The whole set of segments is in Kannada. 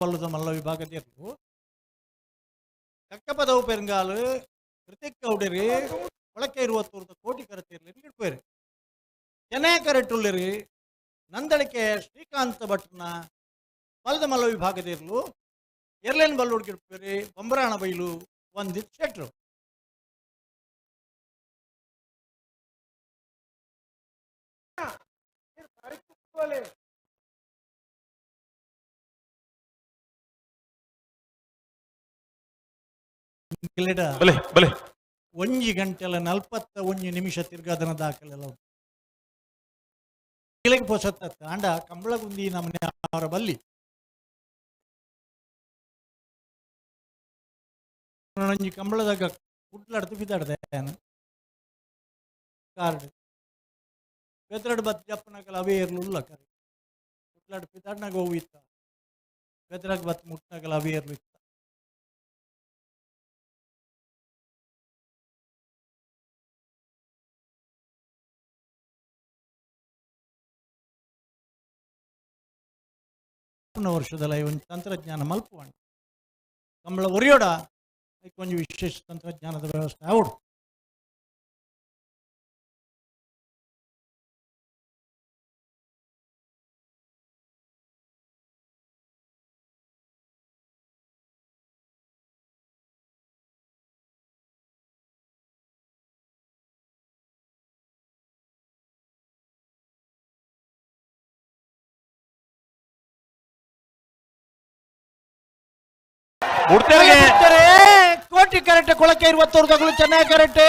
ಬಲ್ಲದ ಮಲ್ಲ ವಿಭಾಗದಿರು ಕಕ್ಕಪದವು ಪೆರುಂಗಾಲು ಕೃತಿಕ್ ಕೌಡರಿ ಒಳಕ್ಕೆ 20 ಕೋಟಿ ಕರತಿರ್ಲಿ ಇಟ್ಕೋರಿ ಚೆನ್ನೈ ಕರೆಟ್ಟುಳ್ಳಿರಿ ನಂದಳಿಕೆ ಶ್ರೀಕಾಂತ ಭಟ್ನ ಬಲ್ಲದ ಮಲ್ಲ ವಿಭಾಗದಿರ್ಲು ಎರ್ಲೇನ್ ಬಲ್ಲು ಹುಡುಗಿಡ್ಬೇರಿ ಬೊಂಬರಾಣ ಬೈಲು ಒಂದಿತ್ ಶೆಟ್ರು ಒಂಜಿ ಗಂಟೆಲ 41 ನಿಮಿಷ ತಿರ್ಗಾದನ ದಾಖಲೆಲ್ಲ ಪೊಸತ್ತ ಆಂಡ ಕಂಬಳಗುಂದಿ ನಮ್ಮನೆ ಅವರ ಬಲ್ಲಿ ಒಂಜಿ ಕಂಬಳದಾಗ ಕುಟ್ಲಾಡ್ತು ಬಿದ್ದಾಡ್ದೆ ಕಾರ್ಡ್ ಬೆತ್ತರಡು ಬತ್ ಜಪ್ಪನಕಲ ಅವೇ ಇರ್ಲಿಲ್ಲ ಕರೆ ಕುಟ್ಲಾಡ್ ಪಿತಾಡ್ನಾಗ ಹೋವು ಇತ್ತ ಬೆತ್ತರಾಗ ಬತ್ ಮುಟ್ನಾಗಲ ಅವೇ ಇರ್ಲು ಇತ್ತ ವರ್ಷದಲ್ಲ ಒಂದು ತಂತ್ರಜ್ಞಾನ ಮಲ್ಪುವಣ ಕಂಬಳ ಒರಿಯೋಡ ಕೊಂಚ ವಿಶೇಷ ತಂತ್ರಜ್ಞಾನದ ವ್ಯವಸ್ಥೆ ಅವಡು ಕೋಟಿ ಕರೆಕ್ಟ್ ಕೊಳಕ್ಕೆ 20 ತಗೊಳ್ಳಿ ಚೆನ್ನಾಗಿ ಕರೆಕ್ಟ್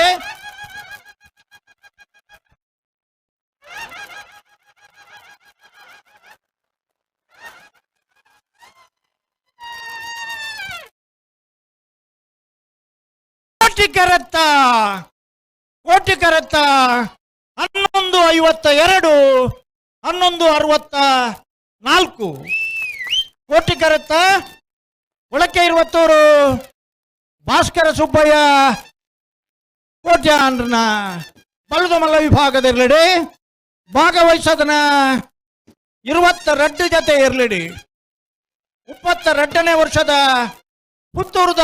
ಕೋಟಿ ಕರೆತ್ತ 11:52 11:64 ಕೋಟಿ ಕರೆತ್ತ ಒಳಕ್ಕೆ 20 ಭಾಸ್ಕರ ಸುಬ್ಬಯ್ಯ ಕೋಟ್ಯಾನ್ರನ ಬಲ್ಲದ ಮಲ್ಲ ವಿಭಾಗದಿರ್ಲಿಡಿ ಭಾಗವಹಿಸೋದನ್ನ 22 ಜೊತೆ ಇರ್ಲಿಡಿ 22ನೇ ವರ್ಷದ ಪುತ್ತೂರದ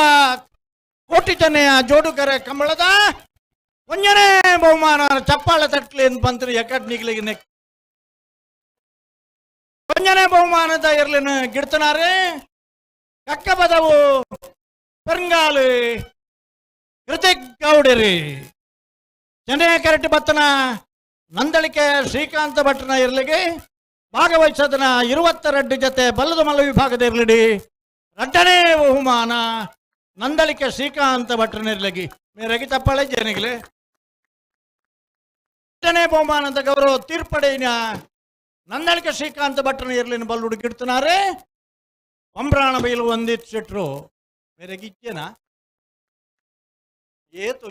ಕೋಟಿ ಜನೆಯ ಜೋಡುಗರೆ ಕಂಬಳದ ಒಂಜನೇ ಬಹುಮಾನ ಚಪ್ಪಾಳ ತಟ್ಲಿ ಅಂತ ಬಂತ್ರಿ ಎಕಡ್ನಿಗ್ಲಿಗೆ ಒಂಜನೇ ಬಹುಮಾನದ ಇರ್ಲಿನ ಗಿಡ್ತನಾರೆ ಕಕ್ಕಪದವು ಪೆರುಂಗಾಲು ಕೃತಿಕ್ ಗೌಡರಿ ಚೆನ್ನೈ ಕರೆಕ್ಟ್ ಬತ್ತನ ನಂದಳಿಕೆ ಶ್ರೀಕಾಂತ ಭಟ್ನ ಇರ್ಲಿಗೆ ಭಾಗವಹಿಸೋದನ್ನ 22 ಜೊತೆ ಬಲ್ಲದ ಮಲ್ಲ ವಿಭಾಗದ ಇರ್ಲಿಡಿ 2ನೇ ಬಹುಮಾನ ನಂದಳಿಕೆ ಶ್ರೀಕಾಂತ ಭಟ್ರನ ಇರ್ಲಿಗೆ ಮೇರೆಗೆ ತಪ್ಪಾಳೆ ಜನಿಗ್ಲೆ 2ನೇ ಬಹುಮಾನದ ಗೌರವ ತೀರ್ಪಡೆಯ ನಂದಳಿಕೆ ಶ್ರೀಕಾಂತ ಭಟ್ರನ ಇರ್ಲಿನ ಬಲ್ಲು ಹುಡುಗಿಡ್ತನಾರೆ ಬೊಂಬರಾಣ ಬೈಲು ಒಂದಿತ್ತು ಶೆಟ್ರು ಮೇರೆಗಿಚ್ಚೇನಾ ಏತು